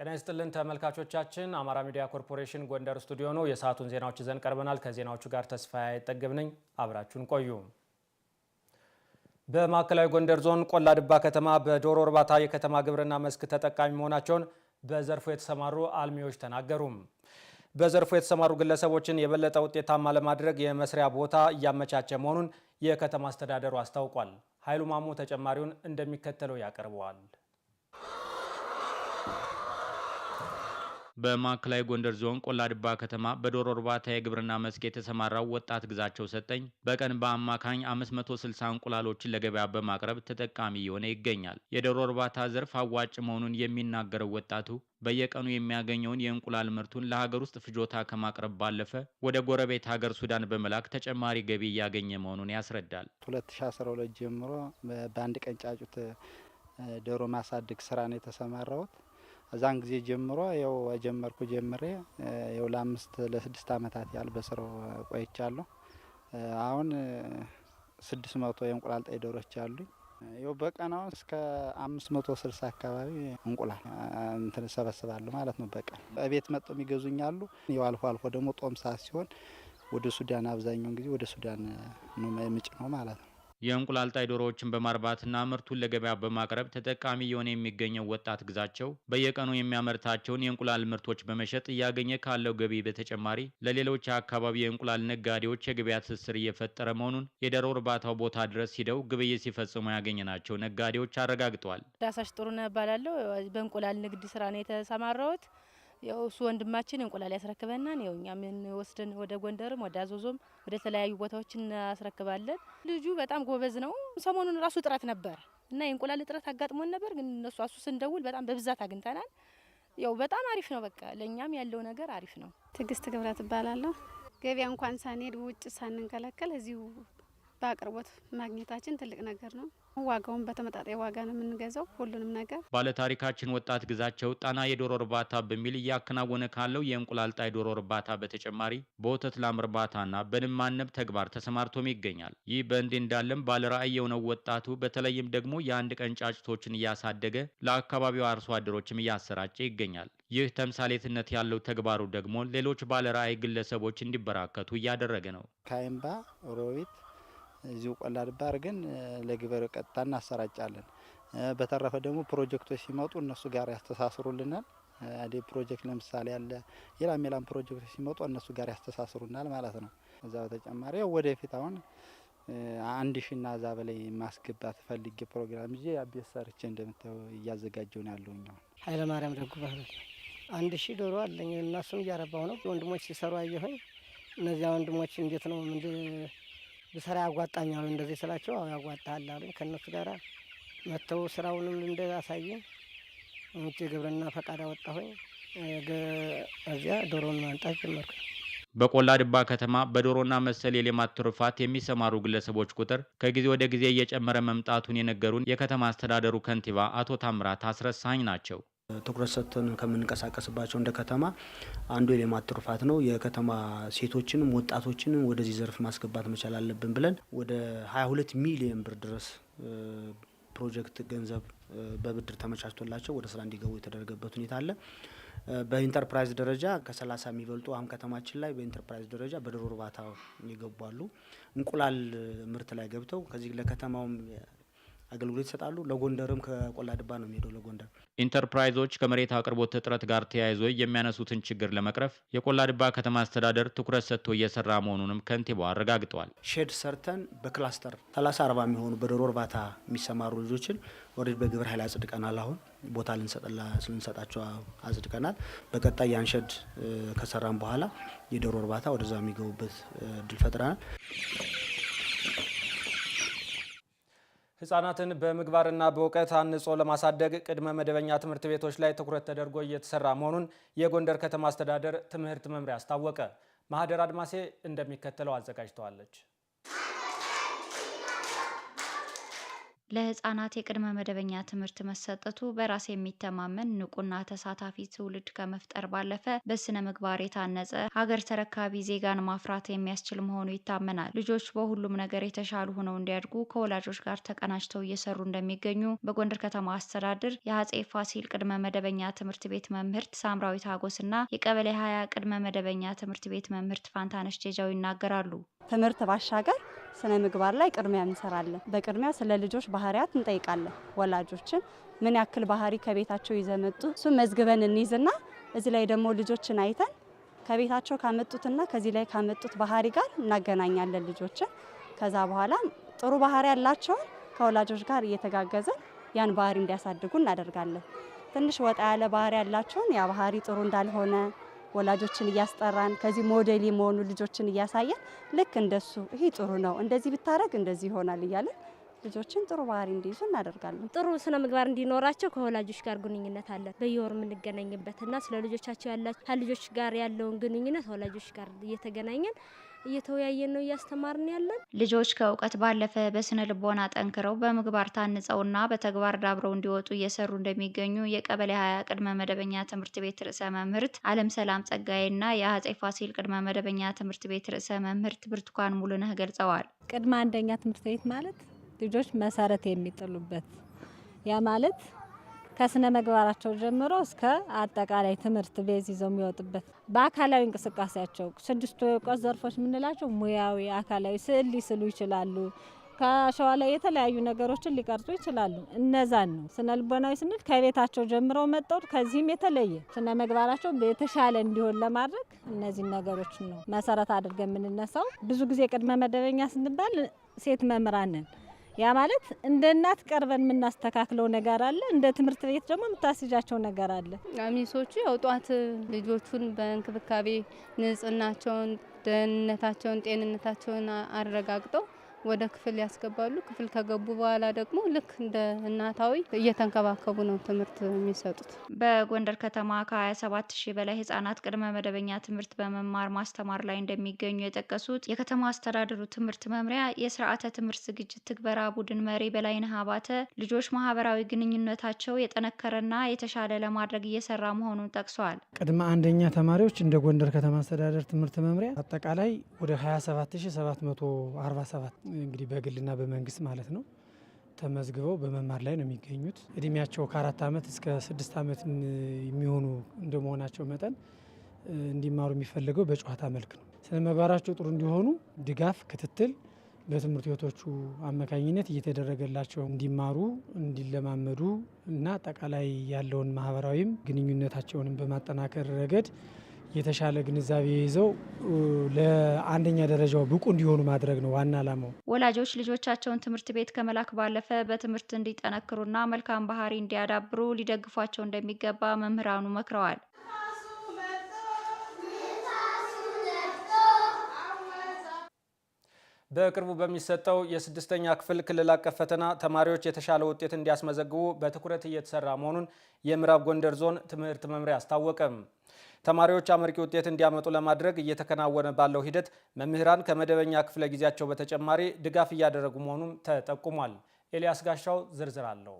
ጤና ይስጥልን ተመልካቾቻችን፣ አማራ ሚዲያ ኮርፖሬሽን ጎንደር ስቱዲዮ ነው። የሰዓቱን ዜናዎች ይዘን ቀርበናል። ከዜናዎቹ ጋር ተስፋዬ አይጠገብ ነኝ። አብራችሁን ቆዩ። በማዕከላዊ ጎንደር ዞን ቆላድባ ከተማ በዶሮ እርባታ የከተማ ግብርና መስክ ተጠቃሚ መሆናቸውን በዘርፉ የተሰማሩ አልሚዎች ተናገሩ። በዘርፉ የተሰማሩ ግለሰቦችን የበለጠ ውጤታማ ለማድረግ የመስሪያ ቦታ እያመቻቸ መሆኑን የከተማ አስተዳደሩ አስታውቋል። ኃይሉ ማሙ ተጨማሪውን እንደሚከተለው ያቀርበዋል። በማዕከላዊ ጎንደር ዞን ቆላድባ ከተማ በዶሮ እርባታ የግብርና መስክ የተሰማራው ወጣት ግዛቸው ሰጠኝ በቀን በአማካኝ 560 እንቁላሎችን ለገበያ በማቅረብ ተጠቃሚ የሆነ ይገኛል። የዶሮ እርባታ ዘርፍ አዋጭ መሆኑን የሚናገረው ወጣቱ በየቀኑ የሚያገኘውን የእንቁላል ምርቱን ለሀገር ውስጥ ፍጆታ ከማቅረብ ባለፈ ወደ ጎረቤት ሀገር ሱዳን በመላክ ተጨማሪ ገቢ እያገኘ መሆኑን ያስረዳል። 2012 ጀምሮ በአንድ ቀን ጫጩት ዶሮ ማሳደግ ስራ ነው የተሰማራሁት። አዛን ጊዜ ጀምሮ ያው ጀምሬ ያው ለ6 አመታት ያህል በስራው ቆይቻለሁ። አሁን 600 የእንቁላል ጣይ ዶሮች አሉኝ። ያው በቀን አሁን እስከ 560 አካባቢ እንቁላል ሰበስባለሁ ማለት ነው። በቀን በቤት መጥተው የሚገዙኝ አሉ። ያው አልፎ አልፎ ደግሞ ጦም ሰዓት ሲሆን ወደ ሱዳን አብዛኛውን ጊዜ ወደ ሱዳን ነው የምጭነው ማለት ነው። የእንቁላል ጣይ ዶሮዎችን በማርባትና ምርቱን ለገበያ በማቅረብ ተጠቃሚ የሆነ የሚገኘው ወጣት ግዛቸው በየቀኑ የሚያመርታቸውን የእንቁላል ምርቶች በመሸጥ እያገኘ ካለው ገቢ በተጨማሪ ለሌሎች አካባቢ የእንቁላል ነጋዴዎች የገበያ ትስስር እየፈጠረ መሆኑን የዶሮ እርባታው ቦታ ድረስ ሂደው ግብይት ሲፈጽሙ ያገኘናቸው ነጋዴዎች አረጋግጠዋል። ዳሳሽ ጥሩነህ እባላለሁ። በእንቁላል ንግድ ስራ ነው የተሰማራሁት። ያው እሱ ወንድማችን እንቁላል ያስረክበናል። ያው እኛም ወስደን ወደ ጎንደርም ወደ አዞዞም ወደ ተለያዩ ቦታዎች እናስረክባለን። ልጁ በጣም ጎበዝ ነው። ሰሞኑን ራሱ እጥረት ነበር እና የእንቁላል እጥረት አጋጥሞን ነበር፣ ግን እነሱ ስንደውል በጣም በብዛት አግኝተናል። ያው በጣም አሪፍ ነው። በቃ ለኛም ያለው ነገር አሪፍ ነው። ትግስት ገብረት እባላለሁ። ገበያ እንኳን ሳንሄድ ውጭ ሳንንከለከል እዚሁ በአቅርቦት ማግኘታችን ትልቅ ነገር ነው። ዋጋውን በተመጣጣኝ ዋጋ ነው የምንገዛው ሁሉንም ነገር። ባለታሪካችን ወጣት ግዛቸው ጣና የዶሮ እርባታ በሚል እያከናወነ ካለው የእንቁላል ጣይ ዶሮ እርባታ በተጨማሪ በወተት ላም እርባታና በንብ ማነብ ተግባር ተሰማርቶም ይገኛል። ይህ በእንዲህ እንዳለም ባለራዕይ የሆነው ወጣቱ በተለይም ደግሞ የአንድ ቀን ጫጭቶችን እያሳደገ ለአካባቢው አርሶ አደሮችም እያሰራጨ ይገኛል። ይህ ተምሳሌትነት ያለው ተግባሩ ደግሞ ሌሎች ባለራዕይ ግለሰቦች እንዲበራከቱ እያደረገ ነው። ካይምባ ሮቢት እዚሁ ቆላድባ አድርገን ለግብር ቀጥታ እናሰራጫለን። በተረፈ ደግሞ ፕሮጀክቶች ሲመጡ እነሱ ጋር ያስተሳስሩልናል። አዴ ፕሮጀክት ለምሳሌ ያለ የላሜላም ፕሮጀክቶች ሲመጡ እነሱ ጋር ያስተሳስሩናል ማለት ነው። እዛ በተጨማሪ ወደፊት አሁን 1000 እና እዛ በላይ ማስገባት ፈልጌ ፕሮግራም ይዤ አቤት ሰርቼ እንደምታዩ እያዘጋጀው ነው ያለውኝ። ኃይለ ማርያም ደግባህ 1000 ዶሮ አለኝ እና እሱም እያረባው ነው። ወንድሞች ሲሰሩ አየሁኝ። እነዚያ ወንድሞች እንዴት ነው በሰራ ያጓጣኛል እንደዚህ ስላቸው ያጓጣል አሉኝ። ከነሱ ጋር መተው ስራውንም እንዳሳየኝ እንጂ ግብርና ፈቃድ አወጣሁኝ። እዚያ ዶሮን ማንጣት ጀመርኩ። በቆላድባ ከተማ በዶሮና መሰል የሌማት ትሩፋት የሚሰማሩ ግለሰቦች ቁጥር ከጊዜ ወደ ጊዜ እየጨመረ መምጣቱን የነገሩን የከተማ አስተዳደሩ ከንቲባ አቶ ታምራት አስረሳኝ ናቸው። ትኩረት ሰጥተን ከምንቀሳቀስባቸው እንደ ከተማ አንዱ የሌማት ትሩፋት ነው። የከተማ ሴቶችንም ወጣቶችንም ወደዚህ ዘርፍ ማስገባት መቻል አለብን ብለን ወደ 22 ሚሊዮን ብር ድረስ ፕሮጀክት ገንዘብ በብድር ተመቻችቶላቸው ወደ ስራ እንዲገቡ የተደረገበት ሁኔታ አለ። በኢንተርፕራይዝ ደረጃ ከ30 የሚበልጡ አሁን ከተማችን ላይ በኢንተርፕራይዝ ደረጃ በዶሮ እርባታ ይገባሉ። እንቁላል ምርት ላይ ገብተው ከዚህ ለከተማውም አገልግሎት ይሰጣሉ። ለጎንደርም ከቆላድባ ነው የሚሄደው ለጎንደር። ኢንተርፕራይዞች ከመሬት አቅርቦት እጥረት ጋር ተያይዞ የሚያነሱትን ችግር ለመቅረፍ የቆላድባ ከተማ አስተዳደር ትኩረት ሰጥቶ እየሰራ መሆኑንም ከንቲባው አረጋግጠዋል። ሼድ ሰርተን በክላስተር 30-40 የሚሆኑ በዶሮ እርባታ የሚሰማሩ ልጆችን ወደ በግብር ኃይል አጽድቀናል። አሁን ቦታ ልንሰጣቸው አጽድቀናል። በቀጣይ ያን ሼድ ከሰራን በኋላ የዶሮ እርባታ ወደዛ የሚገቡበት እድል ፈጥረናል። ህጻናትን በምግባርና በእውቀት አንጾ ለማሳደግ ቅድመ መደበኛ ትምህርት ቤቶች ላይ ትኩረት ተደርጎ እየተሰራ መሆኑን የጎንደር ከተማ አስተዳደር ትምህርት መምሪያ አስታወቀ። ማህደር አድማሴ እንደሚከተለው አዘጋጅተዋለች። ለህፃናት የቅድመ መደበኛ ትምህርት መሰጠቱ በራስ የሚተማመን ንቁና ተሳታፊ ትውልድ ከመፍጠር ባለፈ በስነ ምግባር የታነጸ ሀገር ተረካቢ ዜጋን ማፍራት የሚያስችል መሆኑ ይታመናል። ልጆች በሁሉም ነገር የተሻሉ ሆነው እንዲያድጉ ከወላጆች ጋር ተቀናጅተው እየሰሩ እንደሚገኙ በጎንደር ከተማ አስተዳደር የአጼ ፋሲል ቅድመ መደበኛ ትምህርት ቤት መምህርት ሳምራዊት ሀጎስና የቀበሌ 20 ቅድመ መደበኛ ትምህርት ቤት መምህርት ፋንታነሽ ጄጃው ይናገራሉ። ትምህርት ባሻገር ስነ ምግባር ላይ ቅድሚያ እንሰራለን። በቅድሚያ ስለ ልጆች ባህሪያት እንጠይቃለን። ወላጆችን ምን ያክል ባህሪ ከቤታቸው ይዘመጡ እሱ መዝግበን እንይዝና እዚህ ላይ ደግሞ ልጆችን አይተን ከቤታቸው ካመጡትና ከዚህ ላይ ካመጡት ባህሪ ጋር እናገናኛለን ልጆችን። ከዛ በኋላ ጥሩ ባህሪ ያላቸውን ከወላጆች ጋር እየተጋገዘን ያን ባህሪ እንዲያሳድጉ እናደርጋለን። ትንሽ ወጣ ያለ ባህሪ ያላቸውን ያ ባህሪ ጥሩ እንዳልሆነ ወላጆችን እያስጠራን ከዚህ ሞዴል የሆኑ ልጆችን እያሳየን ልክ እንደሱ ይሄ ጥሩ ነው እንደዚህ ብታረግ እንደዚህ ይሆናል እያለን ልጆችን ጥሩ ባህሪ እንዲይዙ እናደርጋለን። ጥሩ ስነ ምግባር እንዲኖራቸው ከወላጆች ጋር ግንኙነት አለ። በየወር የምንገናኝበትና ስለ ልጆቻቸው ያላቸው ከልጆች ጋር ያለውን ግንኙነት ወላጆች ጋር እየተገናኘን እየተወያየን ነው እያስተማርን ያለን። ልጆች ከእውቀት ባለፈ በስነ ልቦና ጠንክረው በምግባር ታንጸውና በተግባር ዳብረው እንዲወጡ እየሰሩ እንደሚገኙ የቀበሌ 20 ቅድመ መደበኛ ትምህርት ቤት ርዕሰ መምህርት አለም ሰላም ጸጋዬና የአጼ ፋሲል ቅድመ መደበኛ ትምህርት ቤት ርዕሰ መምህርት ብርቱካን ሙሉነህ ገልጸዋል። ቅድመ አንደኛ ትምህርት ቤት ማለት ልጆች መሰረት የሚጥሉበት ያ ማለት ከስነ ምግባራቸው ጀምሮ እስከ አጠቃላይ ትምህርት ቤዝ ይዘው የሚወጡበት በአካላዊ እንቅስቃሴያቸው 6 የእውቀት ዘርፎች የምንላቸው ሙያዊ፣ አካላዊ፣ ስዕል ሊስሉ ይችላሉ። ከሸዋ ላይ የተለያዩ ነገሮችን ሊቀርጹ ይችላሉ። እነዛን ነው። ስነ ልቦናዊ ስንል ከቤታቸው ጀምረው መጣው ከዚህም የተለየ ስነ ምግባራቸው የተሻለ እንዲሆን ለማድረግ እነዚህ ነገሮች ነው መሰረት አድርገን የምንነሳው። ብዙ ጊዜ ቅድመ መደበኛ ስንባል ሴት መምህራን ነን። ያ ማለት እንደ እናት ቀርበን የምናስተካክለው ነገር አለ፣ እንደ ትምህርት ቤት ደግሞ የምታስጃቸው ነገር አለ። አሚሶቹ ያው ጧት ልጆቹን በእንክብካቤ ንጽህናቸውን፣ ደህንነታቸውን፣ ጤንነታቸውን አረጋግጠው ወደ ክፍል ያስገባሉ። ክፍል ከገቡ በኋላ ደግሞ ልክ እንደ እናታዊ እየተንከባከቡ ነው ትምህርት የሚሰጡት። በጎንደር ከተማ ከ27000 በላይ ህጻናት ቅድመ መደበኛ ትምህርት በመማር ማስተማር ላይ እንደሚገኙ የጠቀሱት የከተማ አስተዳደሩ ትምህርት መምሪያ የስርዓተ ትምህርት ዝግጅት ትግበራ ቡድን መሪ በላይነህ አባተ ልጆች ማህበራዊ ግንኙነታቸው የጠነከረና የተሻለ ለማድረግ እየሰራ መሆኑን ጠቅሷል። ቅድመ አንደኛ ተማሪዎች እንደ ጎንደር ከተማ አስተዳደር ትምህርት መምሪያ አጠቃላይ ወደ 27747 እንግዲህ በግልና በመንግስት ማለት ነው ተመዝግበው በመማር ላይ ነው የሚገኙት። እድሜያቸው ከ4 ዓመት እስከ 6 ዓመት የሚሆኑ እንደመሆናቸው መጠን እንዲማሩ የሚፈልገው በጨዋታ መልክ ነው። ስነ ምግባራቸው ጥሩ እንዲሆኑ ድጋፍ፣ ክትትል በትምህርት ቤቶቹ አማካኝነት እየተደረገላቸው እንዲማሩ እንዲለማመዱ እና አጠቃላይ ያለውን ማህበራዊም ግንኙነታቸውንም በማጠናከር ረገድ የተሻለ ግንዛቤ ይዘው ለአንደኛ ደረጃው ብቁ እንዲሆኑ ማድረግ ነው ዋና ዓላማው። ወላጆች ልጆቻቸውን ትምህርት ቤት ከመላክ ባለፈ በትምህርት እንዲጠነክሩና መልካም ባህሪ እንዲያዳብሩ ሊደግፏቸው እንደሚገባ መምህራኑ መክረዋል። በቅርቡ በሚሰጠው የ6ኛ ክፍል ክልል አቀፍ ፈተና ተማሪዎች የተሻለ ውጤት እንዲያስመዘግቡ በትኩረት እየተሰራ መሆኑን የምዕራብ ጎንደር ዞን ትምህርት መምሪያ አስታወቀም። ተማሪዎች አመርቂ ውጤት እንዲያመጡ ለማድረግ እየተከናወነ ባለው ሂደት መምህራን ከመደበኛ ክፍለ ጊዜያቸው በተጨማሪ ድጋፍ እያደረጉ መሆኑን ተጠቁሟል። ኤልያስ ጋሻው ዝርዝር አለው።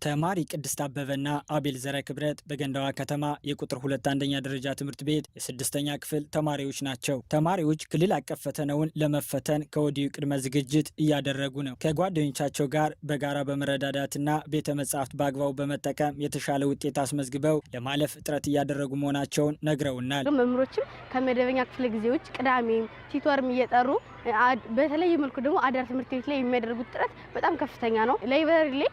ተማሪ ቅድስት አበበና አቤል ዘረ ክብረት በገንዳዋ ከተማ የቁጥር 2 አንደኛ ደረጃ ትምህርት ቤት የ6ኛ ክፍል ተማሪዎች ናቸው። ተማሪዎች ክልል አቀፍ ፈተናውን ለመፈተን ከወዲሁ ቅድመ ዝግጅት እያደረጉ ነው። ከጓደኞቻቸው ጋር በጋራ በመረዳዳትና ቤተ መጻሕፍት በአግባቡ በመጠቀም የተሻለ ውጤት አስመዝግበው ለማለፍ ጥረት እያደረጉ መሆናቸውን ነግረውናል። መምህሮችም ከመደበኛ ክፍለ ጊዜዎች ቅዳሜም ቲቶርም እየጠሩ በተለየ መልኩ ደግሞ አዳር ትምህርት ቤት ላይ የሚያደርጉት ጥረት በጣም ከፍተኛ ነው። ላይብረሪ ላይ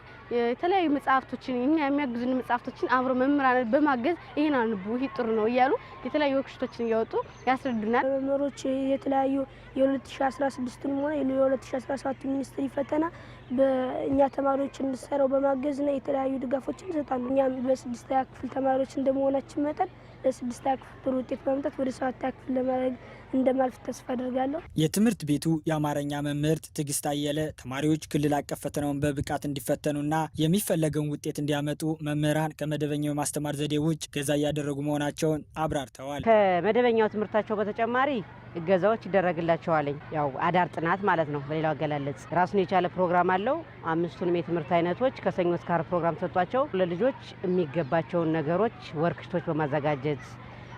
የተለያዩ መጽሐፍቶችን እኛ የሚያግዙን መጽሐፍቶችን አብሮ መምህራን በማገዝ ይሄን አንቡ ይሄ ጥሩ ነው እያሉ የተለያዩ ወርክሾቶችን እያወጡ ያስረዱናል። መምህሮች የተለያዩ የ2016ም ሆነ የ2017 ሚኒስትሪ ፈተና በእኛ ተማሪዎች እንሰራው በማገዝና የተለያዩ ድጋፎችን ይሰጣሉ። እኛም በ6ኛ ክፍል ተማሪዎች እንደመሆናችን መጠን ለ6ኛ ክፍል ጥሩ ውጤት በማምጣት ወደ 7ኛ ክፍል ለማድረግ እንደማልፍ ተስፋ አደርጋለሁ። የትምህርት ቤቱ የአማርኛ መምህርት ትዕግስት አየለ ተማሪዎች ክልል አቀፍ ፈተናውን በብቃት እንዲፈተኑና የሚፈለገውን ውጤት እንዲያመጡ መምህራን ከመደበኛው የማስተማር ዘዴ ውጭ ገዛ እያደረጉ መሆናቸውን አብራርተዋል። ከመደበኛው ትምህርታቸው በተጨማሪ እገዛዎች ይደረግላቸዋል። ያው አዳር ጥናት ማለት ነው። በሌላው አገላለጽ ራሱን የቻለ ፕሮግራም አለው። 5ቱንም የትምህርት አይነቶች ከሰኞ እስከ ዓርብ ፕሮግራም ሰጧቸው። ለልጆች የሚገባቸውን ነገሮች ወርክሽቶች በማዘጋጀት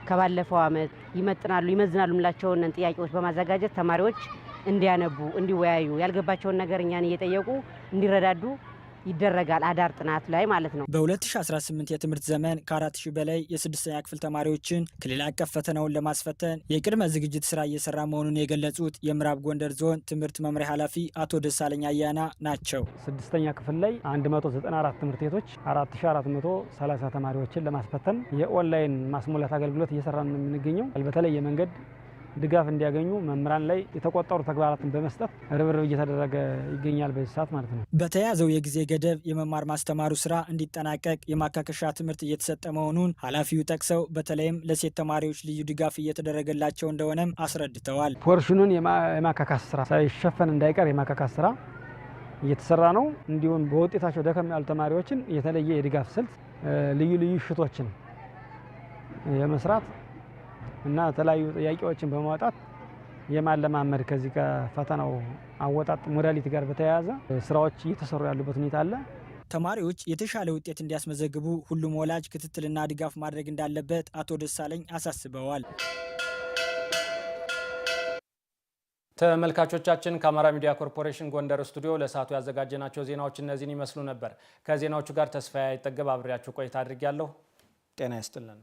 ከባለፈው አመት ይመጥናሉ ይመዝናሉ ምላቸውን ጥያቄዎች በማዘጋጀት ተማሪዎች እንዲያነቡ እንዲወያዩ ያልገባቸውን ነገር እኛን እየጠየቁ እንዲረዳዱ ይደረጋል። አዳር ጥናት ላይ ማለት ነው። በ2018 የትምህርት ዘመን ከ4000 በላይ የ6ኛ ክፍል ተማሪዎችን ክልል አቀፍ ፈተናውን ለማስፈተን የቅድመ ዝግጅት ስራ እየሰራ መሆኑን የገለጹት የምዕራብ ጎንደር ዞን ትምህርት መምሪያ ኃላፊ አቶ ደሳለኝ አያና ናቸው። 6ኛ ክፍል ላይ 194 ትምህርት ቤቶች 4430 ተማሪዎችን ለማስፈተን የኦንላይን ማስሞላት አገልግሎት እየሰራን ነው የምንገኘው። በተለየ መንገድ ድጋፍ እንዲያገኙ መምህራን ላይ የተቆጠሩ ተግባራትን በመስጠት ርብርብ እየተደረገ ይገኛል በዚህ ሰዓት ማለት ነው። በተያዘው የጊዜ ገደብ የመማር ማስተማሩ ስራ እንዲጠናቀቅ የማካከሻ ትምህርት እየተሰጠ መሆኑን ኃላፊው ጠቅሰው በተለይም ለሴት ተማሪዎች ልዩ ድጋፍ እየተደረገላቸው እንደሆነም አስረድተዋል። ፖርሽኑን የማካካስ ስራ ሳይሸፈን እንዳይቀር የማካካስ ስራ እየተሰራ ነው። እንዲሁም በውጤታቸው ደከም ያሉ ተማሪዎችን የተለየ የድጋፍ ስልት ልዩ ልዩ ሽቶችን የመስራት እና የተለያዩ ጥያቄዎችን በማውጣት የማለማመድ ከዚህ ከፈተናው አወጣጥ ሞዳሊቲ ጋር በተያያዘ ስራዎች እየተሰሩ ያሉበት ሁኔታ አለ። ተማሪዎች የተሻለ ውጤት እንዲያስመዘግቡ ሁሉም ወላጅ ክትትልና ድጋፍ ማድረግ እንዳለበት አቶ ደሳለኝ አሳስበዋል። ተመልካቾቻችን ከአማራ ሚዲያ ኮርፖሬሽን ጎንደር ስቱዲዮ ለሰዓቱ ያዘጋጀናቸው ዜናዎች እነዚህን ይመስሉ ነበር። ከዜናዎቹ ጋር ተስፋዬ አይጠገብ አብሬያችሁ ቆይታ አድርጌያለሁ። ጤና ይስጥልን።